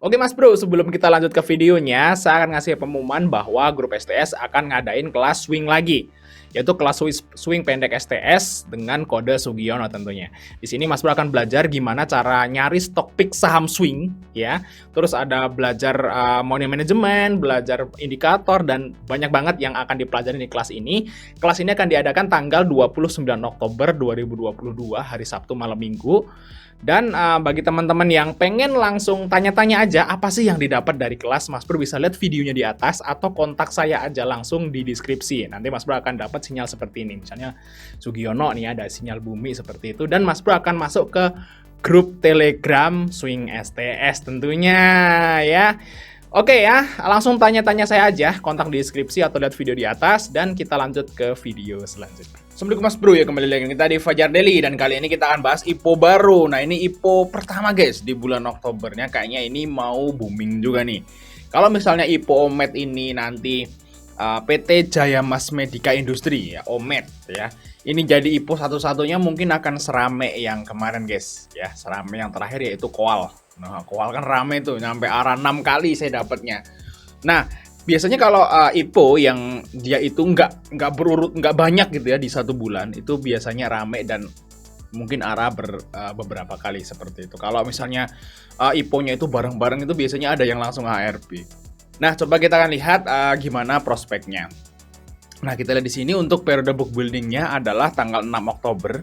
Oke Mas Bro, sebelum kita lanjut ke videonya, saya akan ngasih pengumuman bahwa grup STS akan ngadain kelas swing lagi, yaitu kelas swing pendek STS dengan kode Sugiono tentunya. Di sini Mas Bro akan belajar gimana cara nyari stock pick saham swing, ya. Terus ada belajar money management, belajar indikator, dan banyak banget yang akan dipelajari di kelas ini. Kelas ini akan diadakan tanggal 29 Oktober 2022, hari Sabtu malam minggu. Dan bagi teman-teman yang pengen langsung tanya-tanya aja apa sih yang didapat dari kelas, Mas Bro bisa lihat videonya di atas atau kontak saya aja langsung di deskripsi. Nanti Mas Bro akan dapat sinyal seperti ini. Misalnya Sugiono nih ada sinyal bumi seperti itu, dan Mas Bro akan masuk ke grup Telegram Swing STS tentunya ya. Oke ya, langsung tanya-tanya saya aja, kontak di deskripsi atau lihat video di atas, dan kita lanjut ke video selanjutnya. Assalamualaikum Mas Bro ya, kembali lagi kita di Fajar Daily, dan kali ini kita akan bahas IPO baru. Nah ini IPO pertama guys di bulan Oktobernya, kayaknya ini mau booming juga nih. Kalau misalnya IPO OMED ini nanti PT Jaya Mas Medica Industri ya, OMED ya, ini jadi IPO satu-satunya mungkin akan serame yang kemarin guys ya, serame yang terakhir yaitu Koal. Nah, Koal kan rame tuh, nyampe arah 6 kali saya dapatnya. Nah, biasanya kalau IPO yang dia itu nggak berurut, nggak banyak gitu ya di satu bulan, itu biasanya rame dan mungkin arah beberapa kali seperti itu. Kalau misalnya IPO-nya itu bareng-bareng itu biasanya ada yang langsung HRP. Nah, coba kita akan lihat gimana prospeknya. Nah, kita lihat di sini untuk periode book building-nya adalah tanggal 6 Oktober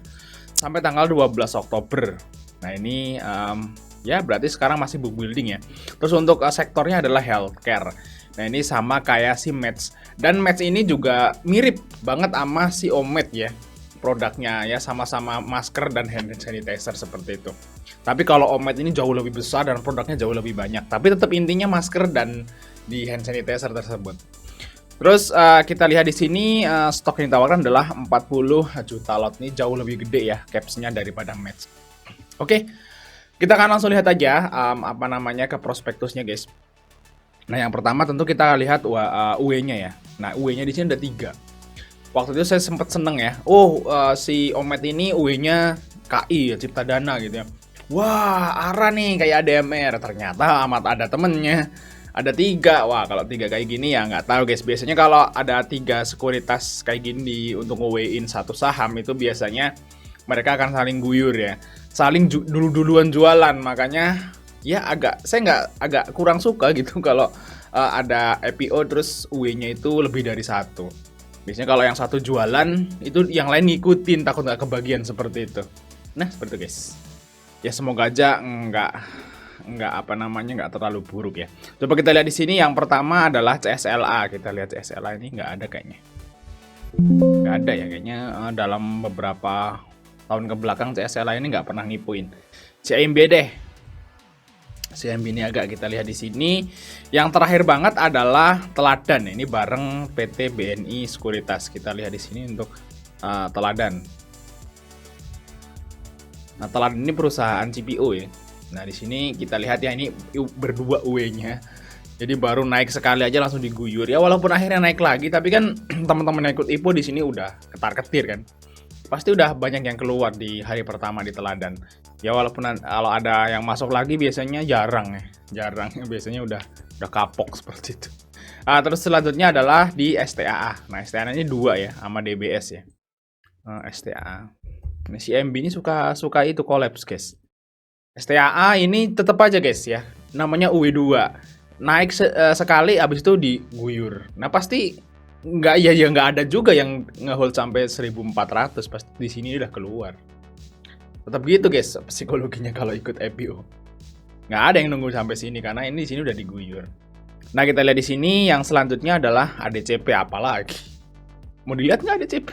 sampai tanggal 12 Oktober. Nah, ini ya berarti sekarang masih book building ya. Terus untuk sektornya adalah healthcare. Nah ini sama kayak si Match. Dan Match ini juga mirip banget sama si OMED ya. Produknya ya sama-sama masker dan hand sanitizer seperti itu. Tapi kalau OMED ini jauh lebih besar dan produknya jauh lebih banyak. Tapi tetap intinya masker dan di hand sanitizer tersebut. Terus kita lihat di sini stok yang ditawarkan adalah 40 juta lot. Ini jauh lebih gede ya capsnya daripada Match. Oke. Kita akan langsung lihat aja ke prospektusnya guys. Nah yang pertama tentu kita lihat UE-nya ya. Nah UE-nya di sini ada 3. Waktu itu saya sempat seneng ya. Si OMED ini UE-nya KI ya, Cipta Dana gitu ya. Wah ARA nih kayak ADMR. Ternyata amat ada temennya. Ada 3. Wah kalau 3 kayak gini ya nggak tahu guys. Biasanya kalau ada 3 sekuritas kayak gini untuk nge-in satu saham itu biasanya mereka akan saling guyur ya. Saling duluan jualan, makanya ya saya agak kurang suka gitu kalau ada IPO terus UE-nya itu lebih dari 1. Biasanya kalau yang satu jualan itu yang lain ngikutin, takut nggak kebagian seperti itu. Nah seperti itu guys. Ya semoga aja nggak terlalu buruk ya. Coba kita lihat di sini yang pertama adalah CSLA. Kita lihat CSLA ini nggak ada kayaknya. Nggak ada ya kayaknya dalam beberapa tahun ke belakang CSLA ini nggak pernah ngipuin. CIMB deh. CIMB ini agak kita lihat di sini. Yang terakhir banget adalah Teladan. Ini bareng PT BNI Sekuritas. Kita lihat di sini untuk Teladan. Nah, Teladan ini perusahaan CPO ya. Nah, di sini kita lihat ya ini berdua UE-nya. Jadi baru naik sekali aja langsung diguyur. Ya walaupun akhirnya naik lagi, tapi kan teman-teman yang ikut IPO di sini udah ketar-ketir kan. Pasti udah banyak yang keluar di hari pertama di Teladan. Ya walaupun kalau ada yang masuk lagi biasanya jarang. Biasanya udah kapok seperti itu. Terus selanjutnya adalah di STAA. Nah STAA ini 2 ya sama DBS ya. STAA. Nah si MB ini suka itu collapse guys. STAA ini tetap aja guys ya. Namanya UE2. Naik sekali abis itu diguyur. Nah pasti nggak ada juga yang nge-hold sampai 1400 pasti di sini udah keluar. Tetap gitu guys psikologinya kalau ikut IPO. Nggak ada yang nunggu sampai sini karena ini di sini udah diguyur. Nah kita lihat di sini yang selanjutnya adalah ADCP, apalagi. Mau dilihat nggak ADCP?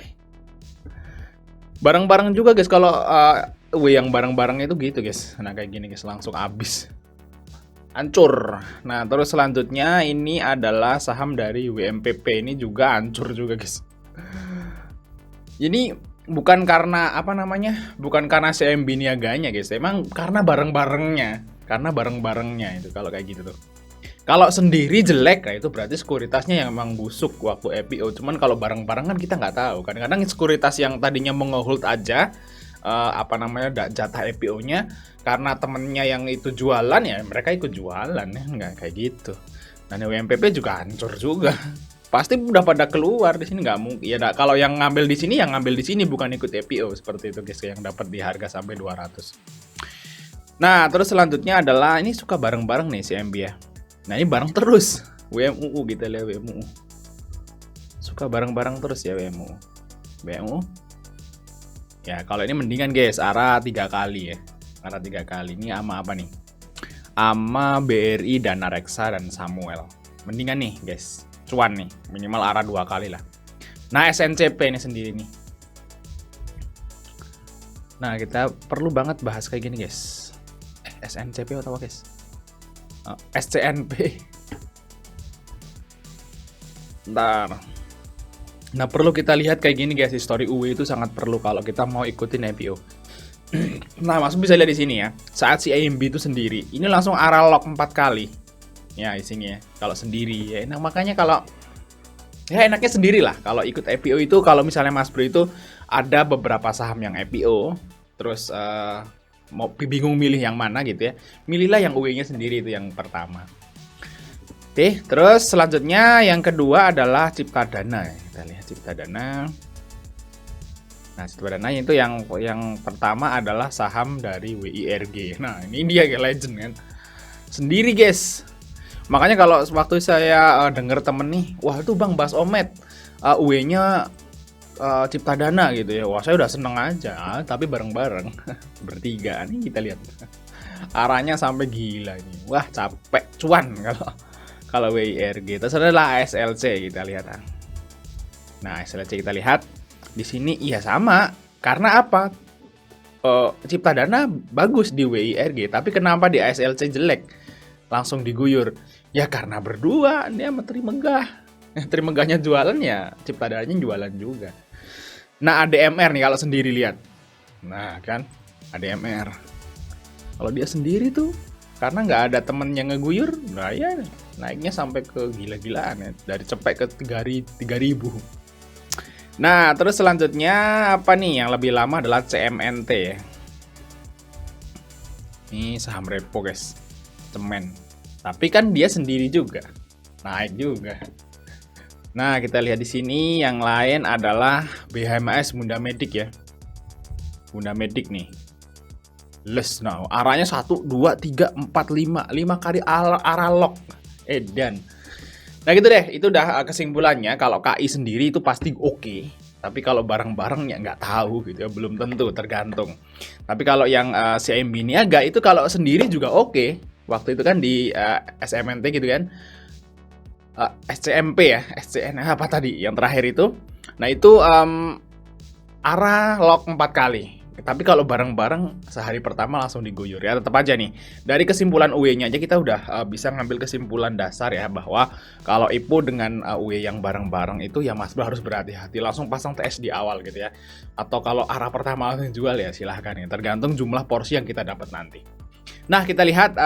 Bareng-bareng juga guys kalau yang bareng-bareng itu gitu guys. Nah kayak gini guys langsung habis. Hancur. Nah terus selanjutnya ini adalah saham dari WMPP, ini juga hancur juga guys. Ini bukan karena bukan karena CMB niaganya guys, emang karena bareng-barengnya itu kalau kayak gitu tuh. Kalau sendiri jelek, itu berarti sekuritasnya yang emang busuk waktu IPO. Cuman kalau bareng-bareng kan kita nggak tahu. Kadang-kadang sekuritas yang tadinya mau nge-hold aja apa namanya jatah IPO-nya, karena temennya yang itu jualan ya mereka ikut jualan ya, nggak kayak gitu. Dan WMPP juga hancur juga. Pasti udah pada keluar di sini, nggak mungkin. Ya kalau yang ngambil di sini yang ngambil di sini, bukan ikut IPO seperti itu guys, yang dapat di harga sampai 200. Nah, terus selanjutnya adalah ini suka bareng-bareng nih si MB ya. Nah, ini bareng terus. WMUU kita lihat WMUU. Suka bareng-bareng terus ya WMUU. WMUU. Ya, kalau ini mendingan guys, arah 3 kali ya. Arah 3 kali. Ini sama apa nih? Sama BRI, Dana Reksa, dan Samuel. Mendingan nih guys, cuan nih, minimal arah 2 kali lah. Nah, SNCP ini sendiri nih. Nah, kita perlu banget bahas kayak gini guys. SNCP atau apa guys? SCNP. Ntar. Nah, perlu kita lihat kayak gini guys, history UE itu sangat perlu kalau kita mau ikutin IPO. Nah, Mas bisa lihat di sini ya. Saat si AMB itu sendiri, ini langsung arah lock 4 kali. Ya, di sini ya. Kalau sendiri ya. Nah, makanya kalau ya enaknya sendiri lah. Kalau ikut IPO itu, kalau misalnya Mas Bro itu ada beberapa saham yang IPO, terus mau bingung milih yang mana gitu ya. Milihlah yang UE-nya sendiri, itu yang pertama. Oke, terus selanjutnya yang kedua adalah Cipta Dana. Kita lihat Cipta Dana. Nah, Cipta Dana itu yang pertama adalah saham dari WIRG. Nah, ini dia kayak legend kan. Sendiri guys. Makanya kalau waktu saya denger temen nih, wah itu Bang bahas Omet, UE-nya Cipta Dana gitu ya. Wah, saya udah seneng aja, tapi bareng-bareng. Bertiga. Nih kita lihat. Arahnya sampai gila ini. Wah, capek cuan kalau WIRG. Terus adalah ASLC kita lihat. Nah, ASLC kita lihat di sini iya sama. Karena apa? Cipta Dana bagus di WIRG, tapi kenapa di ASLC jelek? Langsung diguyur. Ya karena berdua dia sama Trimegah. Trimegahnya jualan ya, Cipta Dananya jualan juga. Nah, ADMR nih kalau sendiri lihat. Nah, kan ADMR. Kalau dia sendiri tuh karena nggak ada temen yang ngeguyur, nah ya naiknya sampai ke gila-gilaan ya, dari cepet ke 3.000. Nah, terus selanjutnya apa nih yang lebih lama adalah CMNT ya. Ini saham repo guys, cemen. Tapi kan dia sendiri juga, naik juga. Nah, kita lihat di sini yang lain adalah BHMAS Bunda Medik ya. Bunda Medik nih. Nah, arahnya 1, 2, 3, 4, 5 kali arah lock. Dan nah gitu deh, itu udah kesimpulannya. Kalau KI sendiri itu pasti oke. Tapi kalau bareng-bareng ya nggak tahu gitu ya, belum tentu, tergantung. Tapi kalau yang CMB Niaga itu kalau sendiri juga oke. Waktu itu kan di SMNT gitu kan. SCMP ya, SCN apa tadi yang terakhir itu. Nah, itu arah lock 4 kali. Tapi kalau bareng-bareng sehari pertama langsung diguyur ya. Tetap aja nih, dari kesimpulan UE-nya aja kita udah bisa ngambil kesimpulan dasar ya, bahwa kalau IPO dengan UE yang bareng-bareng itu ya Mas Bro harus berhati-hati, langsung pasang TS di awal gitu ya. Atau kalau arah pertama langsung jual ya silahkan ya, tergantung jumlah porsi yang kita dapat nanti. Nah, kita lihat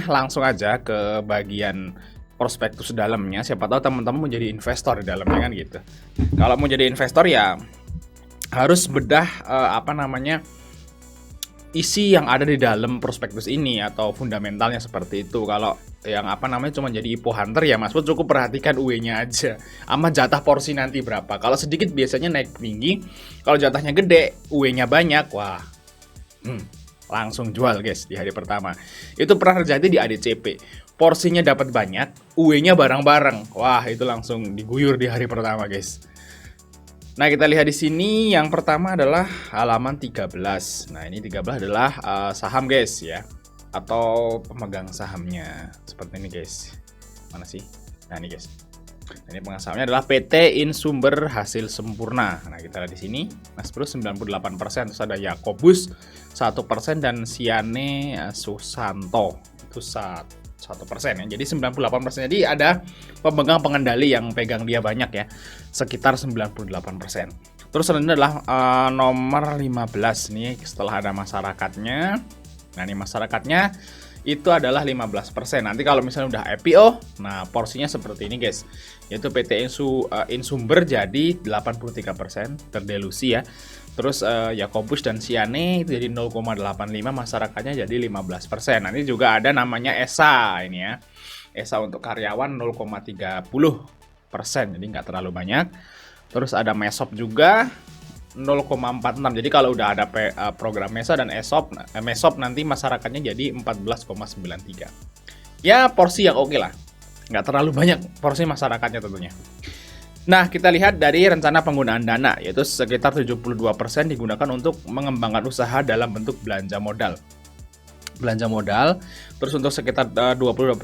langsung aja ke bagian prospektus dalamnya. Siapa tahu teman-teman mau jadi investor di dalamnya kan gitu. Kalau mau jadi investor ya harus bedah isi yang ada di dalam prospektus ini atau fundamentalnya seperti itu. Kalau yang cuma jadi IPO hunter ya Mas Bro cukup perhatikan UE-nya aja sama jatah porsi nanti berapa. Kalau sedikit biasanya naik tinggi, kalau jatahnya gede, UE-nya banyak, wah langsung jual guys di hari pertama. Itu pernah terjadi di ADCP. Porsinya dapat banyak, UE-nya bareng-bareng. Wah, itu langsung diguyur di hari pertama guys. Nah, kita lihat di sini yang pertama adalah halaman 13. Nah, ini 13 adalah saham guys ya, atau pemegang sahamnya seperti ini guys. Mana sih? Nah, ini guys. Nah, ini pemegang sahamnya adalah PT Insumber Hasil Sempurna. Nah, kita lihat di sini Mas Bro 98%, terus ada Yakobus 1% dan Siane Susanto itu 1% ya. Jadi 98%. Jadi ada pemegang pengendali yang pegang dia banyak ya, sekitar 98%. Terus selanjutnya adalah nomor 15 nih, setelah ada masyarakatnya. Nah, ini masyarakatnya itu adalah 15%. Nanti kalau misalnya udah IPO, nah porsinya seperti ini guys, yaitu PT Insumber jadi 83%, terdelusi ya. Terus Jacobus dan Siane itu jadi 0,85, masyarakatnya jadi 15%. Nanti juga ada namanya ESA ini ya. ESA untuk karyawan 0,30%, jadi nggak terlalu banyak. Terus ada MESOP juga 0,46. Jadi kalau udah ada program MESA dan MESOP nanti masyarakatnya jadi 14,93. Ya porsi yang oke lah. Nggak terlalu banyak porsi masyarakatnya tentunya. Nah, kita lihat dari rencana penggunaan dana, yaitu sekitar 72% digunakan untuk mengembangkan usaha dalam bentuk belanja modal. Terus untuk sekitar 22%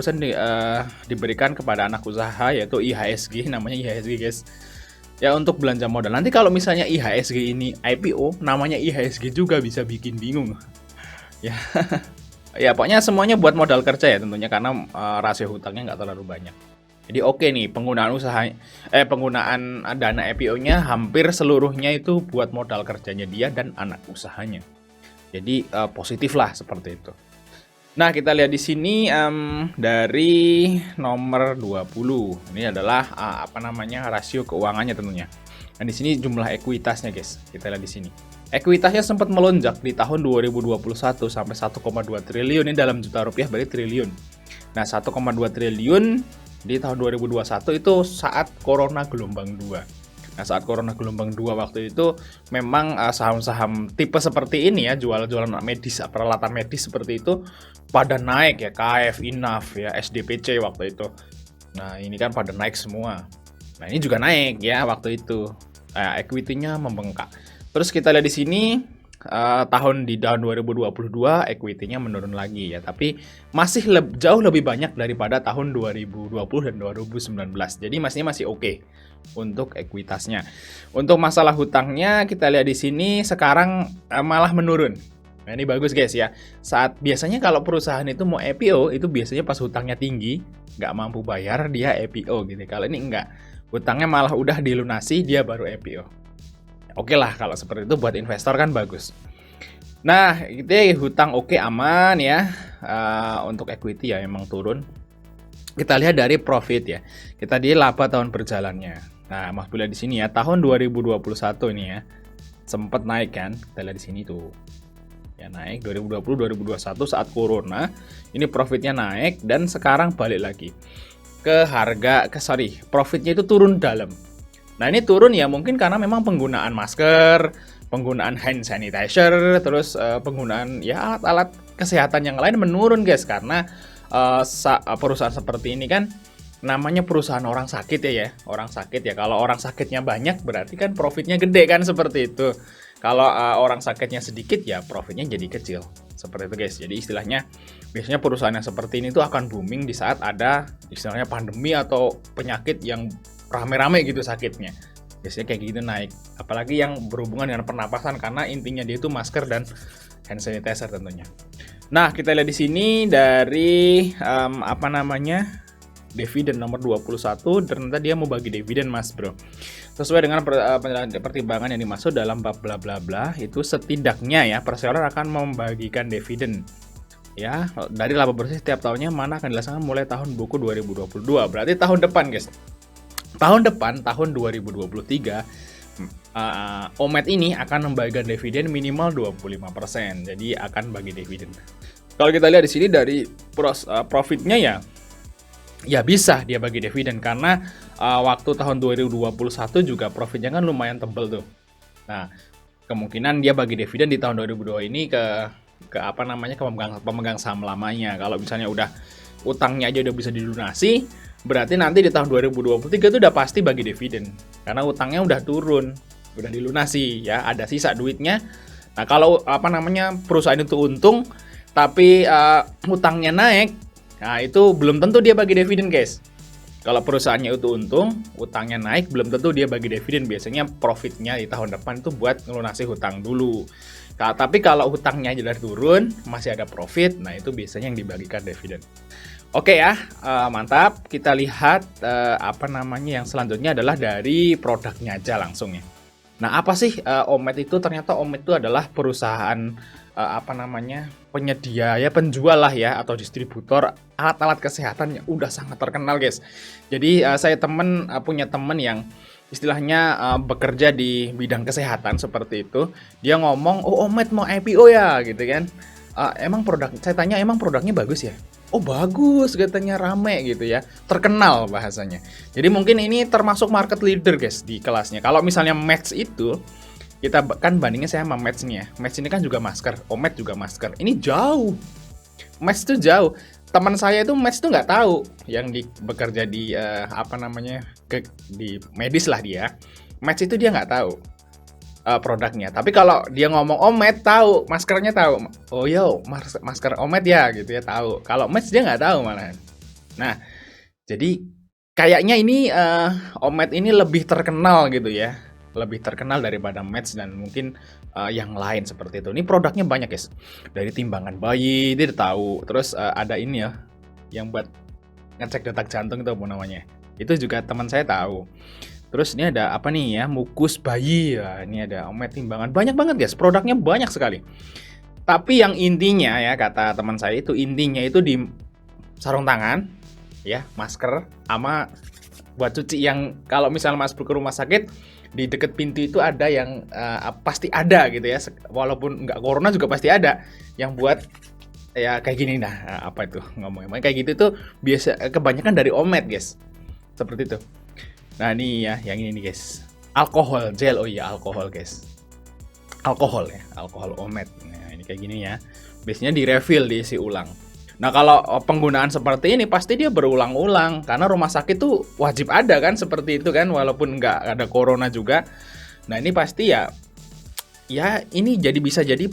diberikan kepada anak usaha, yaitu IHSG, namanya IHSG guys. Ya untuk belanja modal. Nanti kalau misalnya IHSG ini IPO, namanya IHSG juga bisa bikin bingung. Ya, ya pokoknya semuanya buat modal kerja ya tentunya, karena rasio hutangnya nggak terlalu banyak. Jadi oke nih, penggunaan dana IPO-nya hampir seluruhnya itu buat modal kerjanya dia dan anak usahanya. Jadi positif lah seperti itu. Nah, kita lihat di sini dari nomor 20. Ini adalah rasio keuangannya tentunya. Nah, di sini jumlah ekuitasnya, guys. Kita lihat di sini. Ekuitasnya sempat melonjak di tahun 2021 sampai 1,2 triliun. Ini dalam juta rupiah berarti triliun. Nah, 1,2 triliun di tahun 2021 itu saat Corona gelombang 2. Nah, saat Corona gelombang 2 waktu itu memang saham-saham tipe seperti ini ya, jual-jualan medis, peralatan medis seperti itu pada naik ya, KF, Inaf ya, SDPC waktu itu. Nah, ini kan pada naik semua. Nah, ini juga naik ya waktu itu. Equity-nya membengkak. Terus kita lihat di sini di tahun 2022 equity-nya menurun lagi ya, tapi masih jauh lebih banyak daripada tahun 2020 dan 2019. Jadi masih oke untuk ekuitasnya. Untuk masalah hutangnya kita lihat di sini sekarang malah menurun. Nah, ini bagus guys ya. Saat biasanya kalau perusahaan itu mau IPO itu biasanya pas hutangnya tinggi, nggak mampu bayar dia IPO gitu. Kalau ini enggak, hutangnya malah udah dilunasi dia baru IPO. Oke lah kalau seperti itu buat investor kan bagus. Nah, itu hutang oke, aman ya. Untuk equity ya memang turun. Kita lihat dari profit ya. Kita di laba tahun berjalannya. Nah, Mas boleh di sini ya, tahun 2021 ini ya. Sempat naik kan? Kita lihat di sini tuh. Ya naik 2020 2021 saat corona. Ini profitnya naik dan sekarang balik lagi ke profitnya itu turun dalam. Nah, ini turun ya mungkin karena memang penggunaan masker, penggunaan hand sanitizer, terus penggunaan ya alat-alat kesehatan yang lain menurun guys, karena perusahaan seperti ini kan namanya perusahaan orang sakit ya. Orang sakit ya, kalau orang sakitnya banyak berarti kan profitnya gede kan, seperti itu. Kalau orang sakitnya sedikit ya profitnya jadi kecil, seperti itu guys. Jadi istilahnya biasanya perusahaan yang seperti ini tuh akan booming di saat ada istilahnya pandemi atau penyakit yang rame-rame gitu sakitnya. Biasanya kayak gitu naik, apalagi yang berhubungan dengan pernapasan karena intinya dia itu masker dan hand sanitizer tentunya. Nah, kita lihat di sini dari dividen nomor 21, ternyata dia mau bagi dividen Mas Bro. Sesuai dengan pertimbangan yang dimaksud dalam bab bla bla bla, itu setidaknya ya perseroan akan membagikan dividen ya dari laba bersih setiap tahunnya mana akan dilaksanakan mulai tahun buku 2022. Berarti tahun depan guys. Tahun depan, tahun 2023, Omet ini akan membagikan dividen minimal 25%. Jadi akan bagi dividen. Kalau kita lihat di sini dari profitnya ya bisa dia bagi dividen karena waktu tahun 2021 juga profitnya kan lumayan tebel tuh. Nah, kemungkinan dia bagi dividen di tahun 2022 ini ke pemegang saham lamanya. Kalau misalnya udah utangnya aja udah bisa dilunasi, berarti nanti di tahun 2023 itu udah pasti bagi dividen karena utangnya udah turun, udah dilunasi ya, ada sisa duitnya. Nah, kalau perusahaan itu untung tapi utangnya naik, nah itu belum tentu dia bagi dividen guys. Kalau perusahaannya itu untung, utangnya naik, belum tentu dia bagi dividen. Biasanya profitnya di tahun depan itu buat ngelunasi hutang dulu. Tapi kalau hutangnya jelas turun, masih ada profit, nah itu biasanya yang dibagikan dividen. Oke ya, mantap. Kita lihat yang selanjutnya adalah dari produknya aja langsung ya. Nah, apa sih Omet itu? Ternyata Omet itu adalah perusahaan penyedia ya, penjual lah ya, atau distributor alat-alat kesehatan yang udah sangat terkenal guys. Jadi saya punya temen yang istilahnya bekerja di bidang kesehatan seperti itu, dia ngomong, "Oh, Omed mau IPO ya?" Gitu kan. Saya tanya, "Emang produknya bagus ya?" "Oh, bagus," katanya, "rame," gitu ya, terkenal bahasanya. Jadi mungkin ini termasuk market leader guys di kelasnya. Kalau misalnya Match itu, kan bandingnya saya sama Match nih ya. Match ini kan juga masker, Omed juga masker. Ini jauh, Match tuh jauh. Teman saya itu Match tuh nggak tahu, yang bekerja di di medis lah dia. Match itu dia nggak tahu produknya. Tapi kalau dia ngomong Omed tahu, maskernya tahu. Oh yo, masker Omed ya gitu ya, tahu. Kalau Match dia nggak tahu malahan. Nah, jadi kayaknya ini Omed ini lebih terkenal gitu ya. Lebih terkenal daripada Match dan mungkin yang lain seperti itu. Ini produknya banyak guys. Dari timbangan bayi, dia tahu. Terus ada ini ya, yang buat ngecek detak jantung itu apa namanya. Itu juga teman saya tahu. Terus ini ada apa nih ya, mukus bayi ya. Ini ada Omed timbangan. Banyak banget guys, produknya banyak sekali. Tapi yang intinya ya, kata teman saya itu, intinya itu di sarung tangan, ya, masker, sama buat cuci yang kalau misalnya masuk ke rumah sakit, di deket pintu itu ada yang pasti ada gitu ya, walaupun nggak corona juga pasti ada yang buat ya kayak gini. Nah, apa itu ngomongnya kayak gitu tuh biasa kebanyakan dari Omed guys, seperti itu. Nah ini ya yang ini nih guys, alkohol gel. Oh iya, alkohol guys, alkohol ya, alkohol Omed. Nah ini kayak gini ya, biasanya di refill, diisi ulang. Nah kalau penggunaan seperti ini pasti dia berulang-ulang, karena rumah sakit tuh wajib ada kan seperti itu kan, walaupun nggak ada corona juga. Nah ini pasti ya ini bisa jadi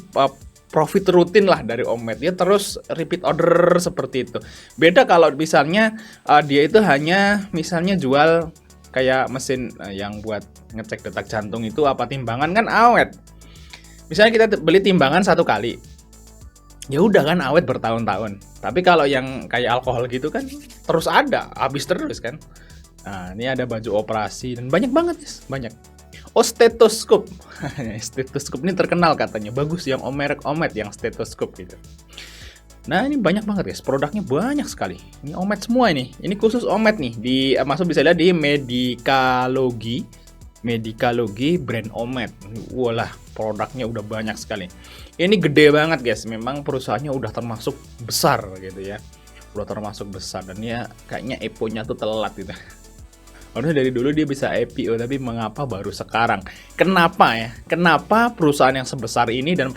profit rutin lah dari Omed. Dia terus repeat order seperti itu. Beda kalau misalnya dia itu hanya misalnya jual kayak mesin yang buat ngecek detak jantung itu, apa timbangan kan awet. Misalnya kita beli timbangan 1 kali, ya udah kan awet bertahun-tahun. Tapi kalau yang kayak alkohol gitu kan terus ada, habis terus kan. Nah, ini ada baju operasi dan banyak banget guys, banyak. Oh, stetoskop. Stetoskop ini terkenal katanya, bagus yang merek Omed yang stetoskop gitu. Nah, ini banyak banget guys, produknya banyak sekali. Ini Omed semua ini. Ini khusus Omed nih, masuk bisa lihat di Medikalogi brand Omed. Walah, produknya udah banyak sekali. Ini gede banget guys, memang perusahaannya udah termasuk besar gitu ya. Udah termasuk besar dan ya kayaknya IPO-nya tuh telat gitu. Harusnya dari dulu dia bisa IPO, tapi mengapa baru sekarang? Kenapa ya? Kenapa perusahaan yang sebesar ini dan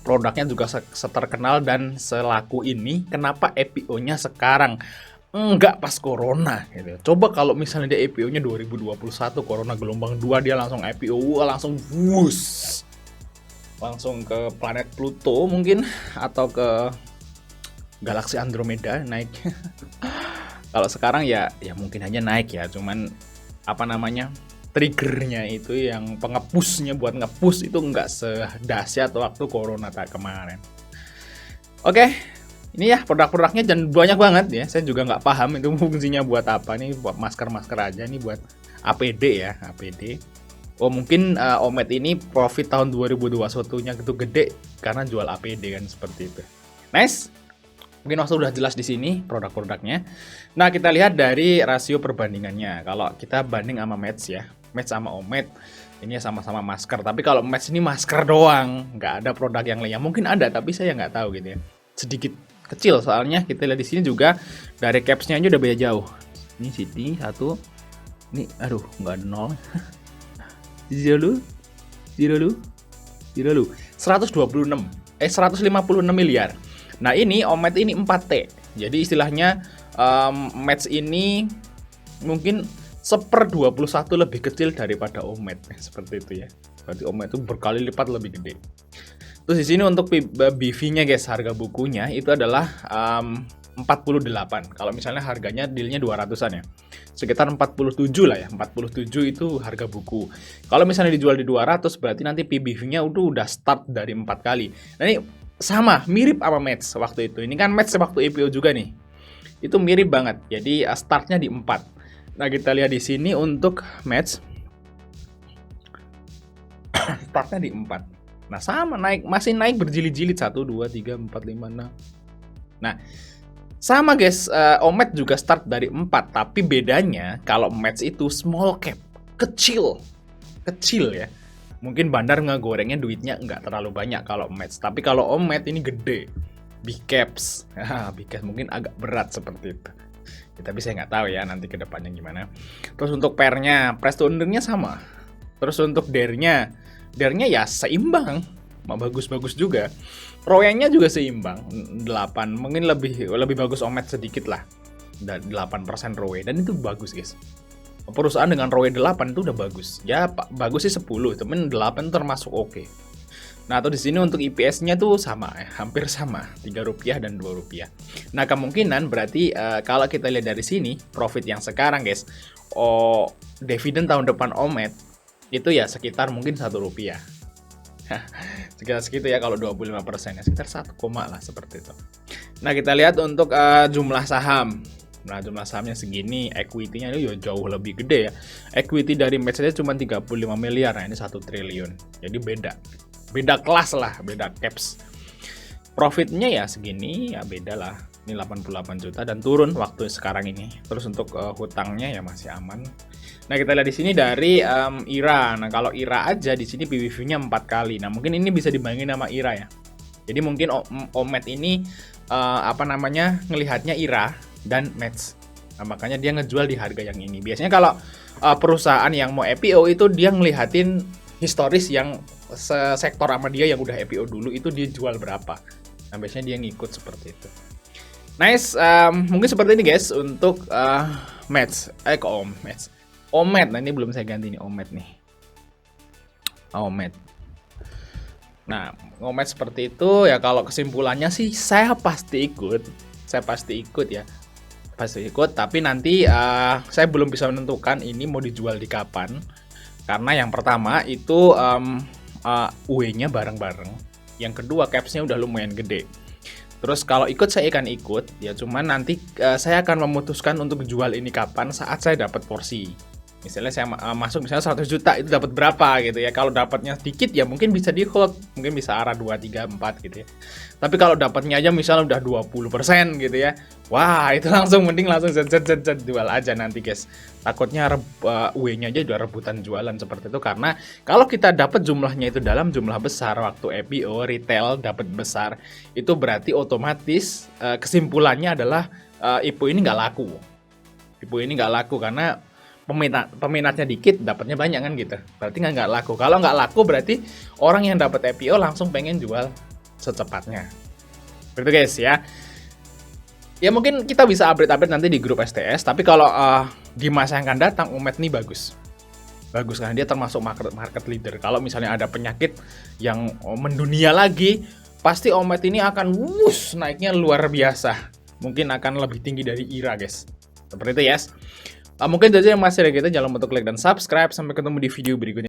produknya juga seterkenal dan selaku ini, kenapa IPO-nya sekarang? Enggak pas corona gitu. Coba kalau misalnya dia IPO-nya 2021, corona gelombang 2, dia langsung IPO, langsung wuss. Langsung ke planet Pluto mungkin, atau ke galaksi Andromeda naik. Kalau sekarang ya mungkin aja naik ya, cuman triggernya itu yang pengepusnya buat ngepus itu nggak sedahsyat waktu corona kemarin. Oke, ini ya produk-produknya dan banyak banget ya. Saya juga nggak paham itu fungsinya buat apa. Nih buat masker-masker aja, nih buat APD ya, APD. Oh mungkin Omed ini profit tahun 2021-nya itu gede karena jual APD kan, seperti itu. Nice. Mungkin waktu udah jelas di sini produk-produknya. Nah, kita lihat dari rasio perbandingannya. Kalau kita banding sama Match ya, Match sama Omed, ini sama-sama masker. Tapi kalau Match ini masker doang, nggak ada produk yang lainnya. Mungkin ada, tapi saya nggak tahu gitu ya. Sedikit kecil soalnya. Kita lihat di sini juga dari capsnya aja udah beda jauh. Ini City 1, ini aduh nggak ada 0. 126 156 miliar. Nah ini Omed ini 4T. Jadi istilahnya Match ini mungkin 1/21 lebih kecil daripada Omed, seperti itu ya. Berarti Omed itu berkali lipat lebih gede. Terus di sini untuk BV-nya guys, harga bukunya itu adalah 48. Kalau misalnya harganya dealnya 200-an ya, sekitar 47 lah ya. 47 itu harga buku. Kalau misalnya dijual di 200, berarti nanti PBV-nya udah start dari 4 kali. Nah ini sama, mirip sama Match waktu itu. Ini kan Match waktu IPO juga nih. Itu mirip banget. Jadi startnya di 4. Nah kita lihat di sini untuk Match startnya di 4. Nah sama, masih naik berjilid-jilid 1, 2, 3, 4, 5, 6. Nah Sama guys, Omet juga start dari 4, tapi bedanya kalau Mets itu small cap, kecil ya. Mungkin Bandar ngegorengnya duitnya nggak terlalu banyak kalau Mets, tapi kalau Omet ini gede, big caps. Big caps mungkin agak berat seperti itu. Ya, tapi saya nggak tahu ya nanti ke depannya gimana. Terus untuk pairnya, price to earningnya sama. Terus untuk dare-nya ya seimbang, bagus-bagus juga. Royanya juga seimbang, 8, mungkin lebih bagus Omet sedikit lah. 8% ROE, dan itu bagus guys. Perusahaan dengan ROE 8 itu udah bagus. Ya bagus sih 10, temen 8 termasuk oke. Nah, atau di sini untuk EPS-nya tuh sama ya, hampir sama, Rp3 dan Rp2. Nah, kemungkinan berarti kalau kita lihat dari sini, profit yang sekarang guys, dividen tahun depan Omet itu ya sekitar mungkin Rp1. Sekitar segitu ya kalau 25% ya, sekitar 1, lah seperti itu. Nah, kita lihat untuk jumlah saham. Nah, jumlah sahamnya segini, equity-nya itu jauh lebih gede ya. Equity dari Mets aja cuma 35 miliar, nah ini 1 triliun. Jadi beda kelas lah, beda caps. Profitnya ya segini, ya beda lah. Ini 88 juta dan turun waktu sekarang ini. Terus untuk hutangnya ya masih aman. Nah, kita lihat di sini dari IRA. Nah, kalau IRA aja di sini PBV-nya 4 kali. Nah, mungkin ini bisa dibandingin sama IRA ya. Jadi mungkin Omet ini ngelihatnya IRA dan Mets. Nah, makanya dia ngejual di harga yang ini. Biasanya kalau perusahaan yang mau IPO itu dia ngelihatin historis yang sektor sama dia yang udah IPO dulu itu dia jual berapa. Nah, biasanya dia ngikut seperti itu. Nice, mungkin seperti ini guys untuk Mets. Mets. Omet, nah ini belum saya ganti nih Omet nih. Omet. Nah, Omet seperti itu ya, kalau kesimpulannya sih saya pasti ikut ya. Pasti ikut, tapi nanti saya belum bisa menentukan ini mau dijual di kapan. Karena yang pertama itu UE-nya bareng-bareng. Yang kedua capsnya udah lumayan gede. Terus kalau ikut saya akan ikut ya, cuman nanti saya akan memutuskan untuk jual ini kapan saat saya dapat porsi. Misalnya saya masuk misalnya 100 juta itu dapat berapa gitu ya. Kalau dapatnya sedikit ya mungkin bisa di hold, mungkin bisa arah 2, 3, 4 gitu ya. Tapi kalau dapatnya aja misalnya udah 20% gitu ya. Wah, itu mending langsung jual aja nanti guys. Takutnya UE-nya aja udah rebutan jualan seperti itu, karena kalau kita dapat jumlahnya itu dalam jumlah besar waktu IPO retail dapat besar, itu berarti otomatis kesimpulannya adalah IPO ini nggak laku. IPO ini nggak laku karena peminatnya dikit, dapatnya banyak kan gitu. Berarti nggak laku. Kalau nggak laku berarti orang yang dapat IPO langsung pengen jual secepatnya. Begitu guys ya. Ya mungkin kita bisa update nanti di grup STS. Tapi kalau di masa yang akan datang Omet nih bagus karena dia termasuk market leader. Kalau misalnya ada penyakit yang mendunia lagi, pasti Omet ini akan naiknya luar biasa. Mungkin akan lebih tinggi dari IRA guys. Seperti itu ya. Mungkin saja yang masih ada kita, jangan lupa untuk like dan subscribe. Sampai ketemu di video berikutnya.